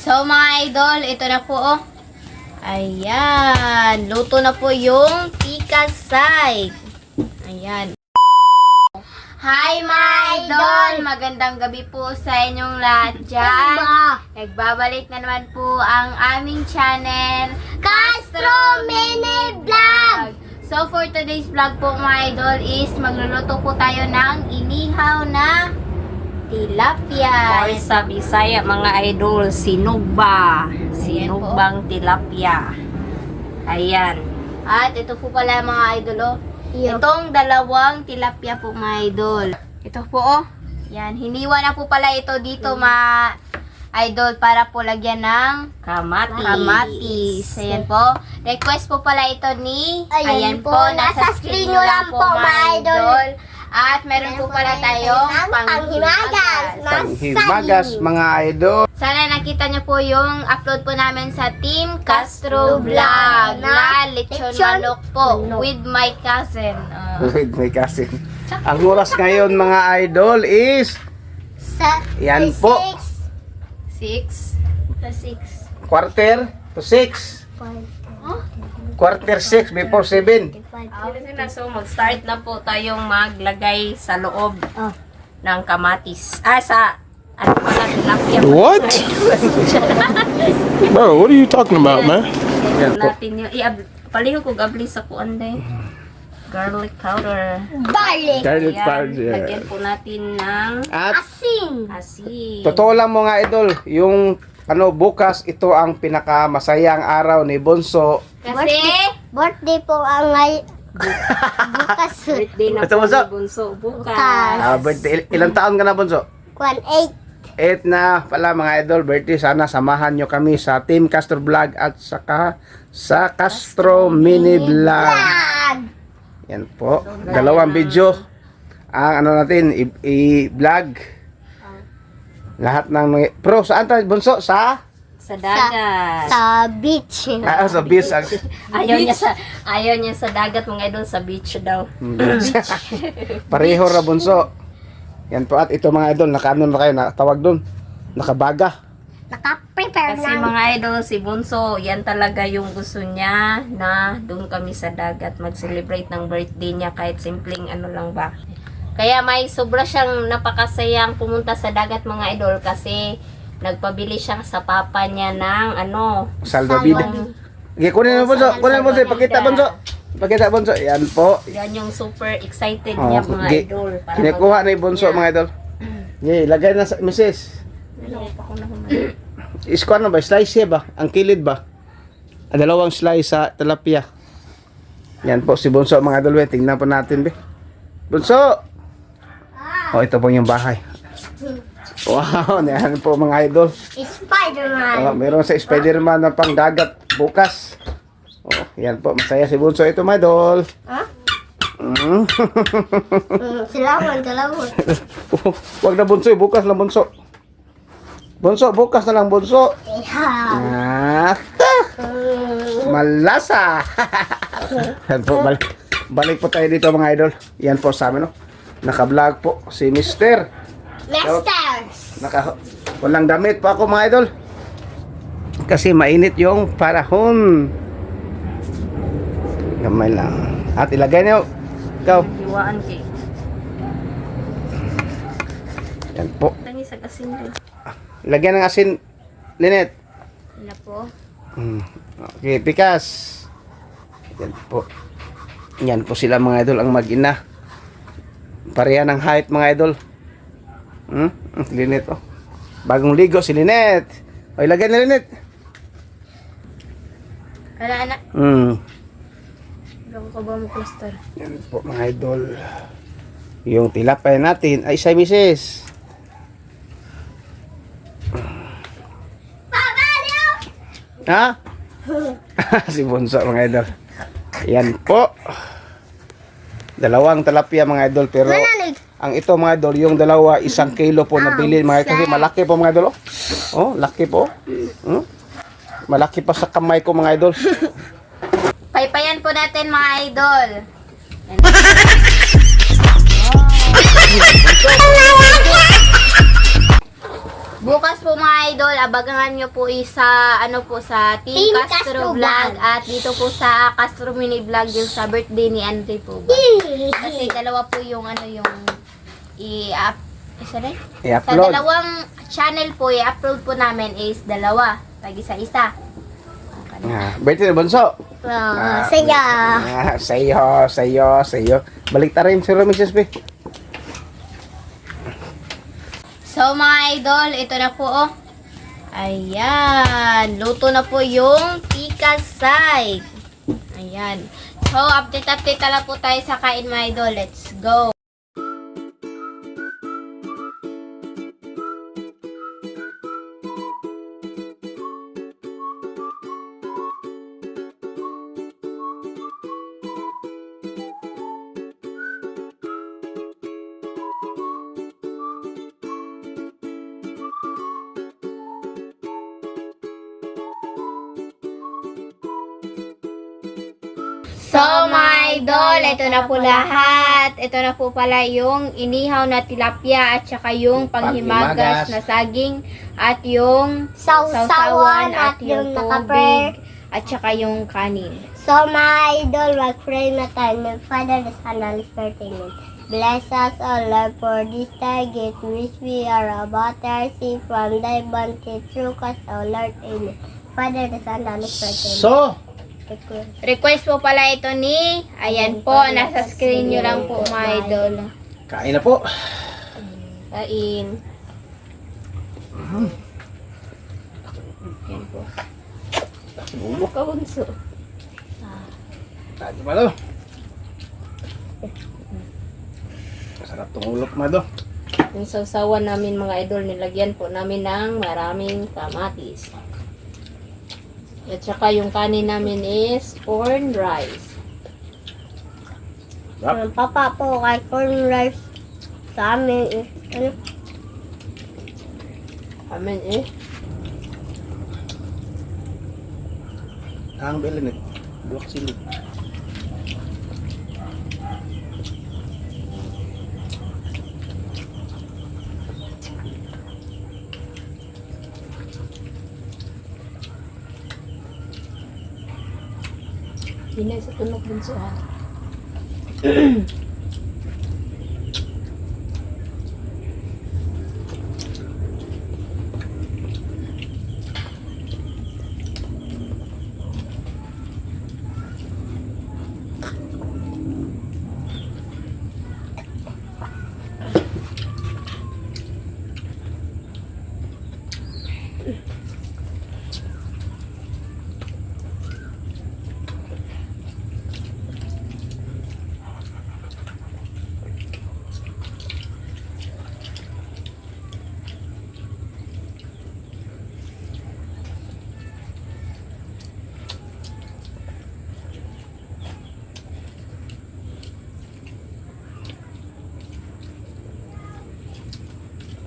So mga idol, ito na po oh. Ayan, luto na po yung tikasay. Ayan. Hi mga idol! Magandang gabi po sa inyong lahat dyan. Nagbabalik na naman po ang aming channel, Castro Mini Vlog! So for today's vlog po mga idol is magluluto po tayo ng inihaw na tilapia. Or sa Bisaya mga idol, sinugba. Sinugbang tilapia. Ayan. At ito po pala mga idol oh. Itong dalawang tilapia po mga idol. Ito po oh. Yan, hiniwa na po pala ito dito mga idol para po lagyan ng kamatis. Ayan po. Request po pala ito ni ayan po, nasa screen nyo lang po mga idol. At meron po pala tayong panghimagas. Panghimagas mga idol. Sana nakita niyo po yung upload po namin sa Team Castro Vlog na lechon manok po with my cousin. With my cousin. Ang oras ngayon mga idol is yan po. 6 plus 6. Quarter to 6. Quarter 6 before 7. So mag-start na po tayong maglagay sa loob ng kamatis. Sa ano pala, tilapia. What? Bro, what are you talking about, man? Yan po. Natin yung, paliho ko gabli sa kuanday. Garlic powder. Garlic. Garlic Ayan, powder. lagyan po natin ng At Asin. asin. totoo lang mga idol, yung bukas ito ang pinakamasayang araw ni Bonso. Kasi Birthday po ang bukas. Birthday na Ito, po Bunso. ni Bunso. Bukas. Birthday. Ilang taon ka na Bonso? 1-8. 8 na pala mga idol, birthday. Sana samahan nyo kami sa Team Castro Vlog at saka sa Castro Mini Vlog. Yan po. Dalawang video ang ano natin i-vlog. Lahat ng pro saan tayo Bunso? Sa Dagat. Sa beach. sa beach. Ayaw niya sa dagat mga idol, sa beach daw. Pareho ra Bunso. Yan po at ito mga idol, nakaano na kayo, nakatawag doon. Nakabaga. Naka-prepare Kasi na. mga idol, si Bunso, yan talaga yung gusto niya na doon kami sa dagat mag-celebrate ng birthday niya kahit simpleng ano lang ba. Kaya may sobra siyang napakasayang pumunta sa dagat mga idol kasi nagpabili siya sa papa niya ng ano, Salvavida. Okay, kunin mo Bunso. Kunin mo Bunso. Pakita Bunso. Pakita Bunso. Yan po. yan yung super excited Oh, niya mga gi- idol. Para Kinukuha ni Bunso mga idol. Okay, lagay na sa Mrs. Isko ano ba? Slice ba? Ang kilid ba? Dalawang slice sa tilapia. Yan po si Bunso mga idol. Tingnan po natin be. Bunso! Oh, ito po yung bahay. Wow, yan po mga idol. Spider-Man. Meron sa Spider-Man na pang dagat bukas. Oh, yan po. Masaya si Bunso ito mga idol. Salamat. Huwag na Bunso, bukas lang Bunso. Bunso, bukas na lang Bunso. Ah, malasa. Yan po, balik po tayo dito mga idol. Yan po sa amin, no? Naka-vlog po si Mister. Masters. Walang damit po ako mga idol. Kasi mainit yung panahon. Gamay lang. At ilagay niyo. Ikaw. Hiwaan kay. Yan po. Tangi sa asin doon. Lagyan ng asin, Linet. na po. Okay, pikas. Yan po. Yan po sila mga idol, ang mag-ina. Pareha ng height mga idol. Si Linet oh. Bagong ligo si Linet. O, ilagay na Linet. Wala na. Bago ko ba mo plaster? Yan po mga idol. Yung tilapay natin ay sa misis. Ha? Si Bunso mga idol. Yan po. Dalawang tilapia mga idol pero ang ito mga idol yung dalawa 1 kilo po nabili mga kasi malaki po mga idol. Oh, laki po. Malaki pa sa kamay ko mga idol. Paypayan po natin mga idol. Bukas po mga idol, abangan nyo po sa sa Team Team Castro Castro Vlog Vlog. at dito po sa Castro Mini Vlog yung sa birthday ni Andre po ba? Kasi dalawa po yung i-up isa rin? Sa I-upload. dalawang channel po, i-upload po namin is dalawa. Pag isa-isa. Birthday ni Bunso. Saya. Sa'yo. Balik ta rin si Mrs. B. So mga idol, ito na po oh. Ayan. Luto na po yung pikasay. Ayan. So, update na lang po tayo sa kain mga idol. Let's go. So, mga idol, ito na po lahat. Ito na po pala yung inihaw na tilapia at saka yung panghimagas Panghimagas. na saging at yung Sausawan at yung nakaper. at saka yung kanin. So, my idol, mag-pray na tayo ng Father, the Son, and the Holy Spirit. Amen. Bless us, O Lord, for this thy gift, which we are about to receive from thy bounty through Christ, O Lord. Amen. Father, the Son, and the Holy Spirit. Amen. So, Request po pala ito ni, ayan po, nasa screen nyo lang po mga idol. kain na po. Kain. Ayan po. Ulo. Kabunso. Kain pa do. Masarap tong ulok ma do. Yung sausawan namin mga idol, nilagyan po namin ng maraming kamatis. At saka yung kanin namin is corn rice. Ang papa po kay corn rice sa amin is, Amen eh. Ang belen ni blok sili. Hindi sa tunog bunso ha.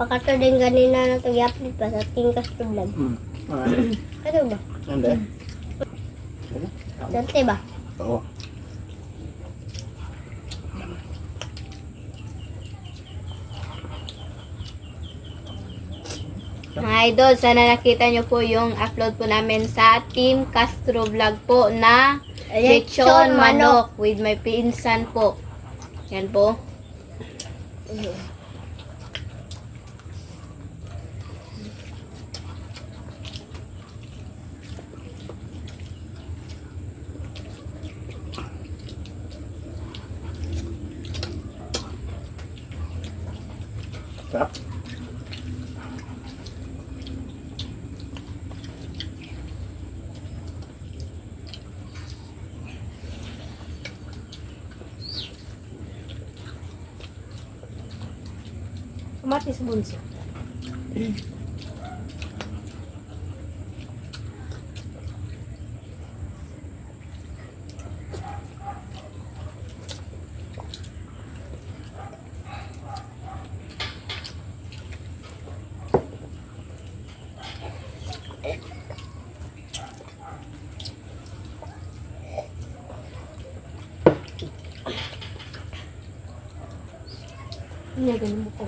pakato din ganina na ito pa sa Team Castro Vlog. Ano ba? Hindi. Dante ba? Oo. Mga idol, sana nakita nyo po yung upload po namin sa Team Castro Vlog po na lechon manok with my pinsan po. Yan po. Sarap. Kamatis bunso. Hindi, ganun mo po.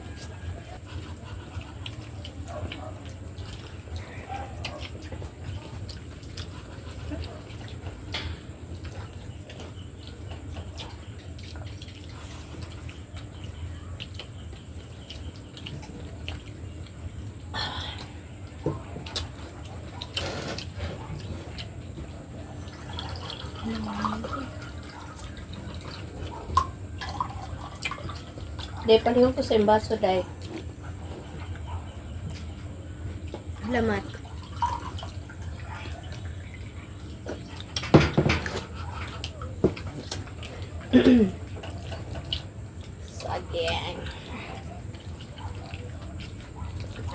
Day, palihog ko sa imbaso, day. Salamat. Saging.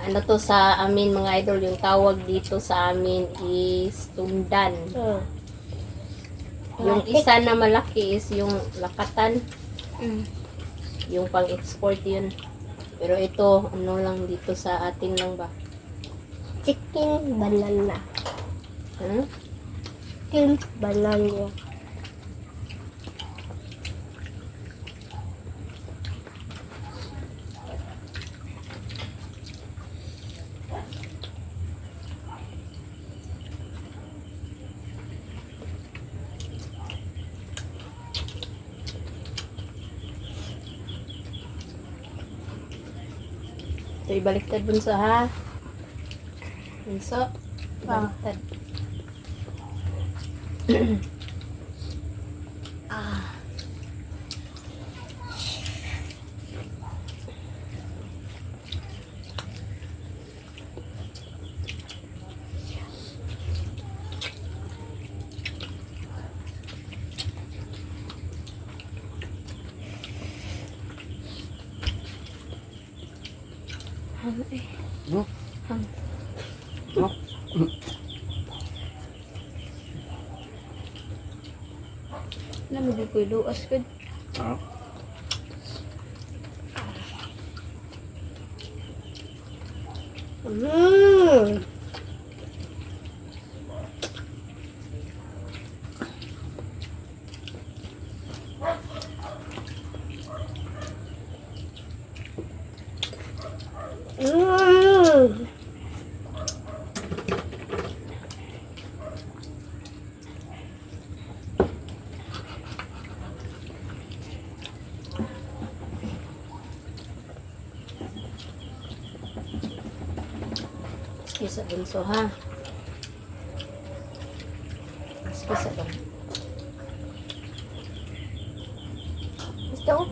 Ano to sa amin mga idol, yung tawag dito sa amin is tundan. Yung isa na malaki is yung lakatan, Mm. yung pang-export yun. Pero ito, ano lang dito sa atin lang ba? Chicken banana. Hmm? Chicken banana. Ito ibaliktad bunso ha. Bunso, baliktad. No? No? Namigay ko luas ko. Ah. Mmm. Mmm. Excuse bunso ha. Excuse ba? Gusto ko.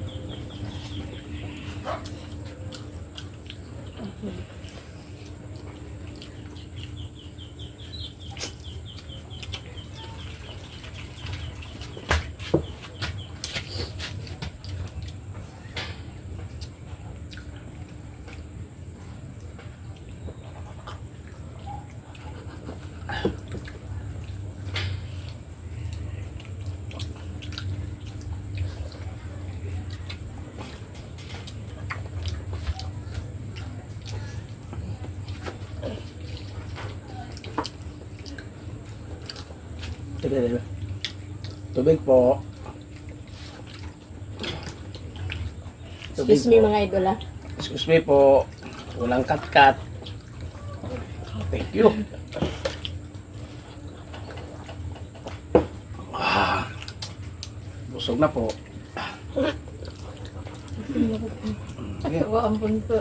Tubig po. Excuse me mga idol ha. Excuse me po. Walang kat-kat. Thank you. Ah, busog na po. Sige. Wa ang bunso.